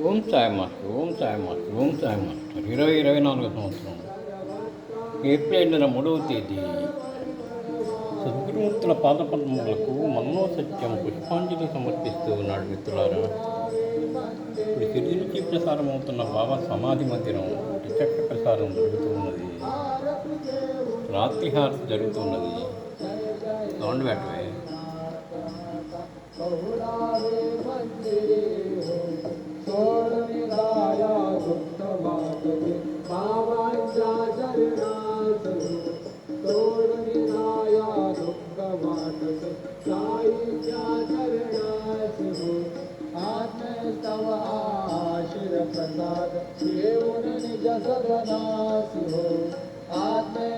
Om Sai master, Om Sai master, Om Sai master. 2024 సంవత్సరం April నెల 3వ తేదీ సద్గురుమూర్తుల పాదపద్మములకు మనోసత్యం పుష్పాంజలి సమర్పిస్తూ ఉన్నాడు మిత్రులారా. ఇప్పుడు తిరిగి నుంచి ప్రసారం అవుతున్న బాబా సమాధి మందిరం టికెట్ ప్రసారం జరుగుతూ ఉన్నది. రాత్రి హారతి జరుగుతున్నది. సౌండ్ పెట్టవే. प्रसाद येऊन निज सदनासी हो आत्मे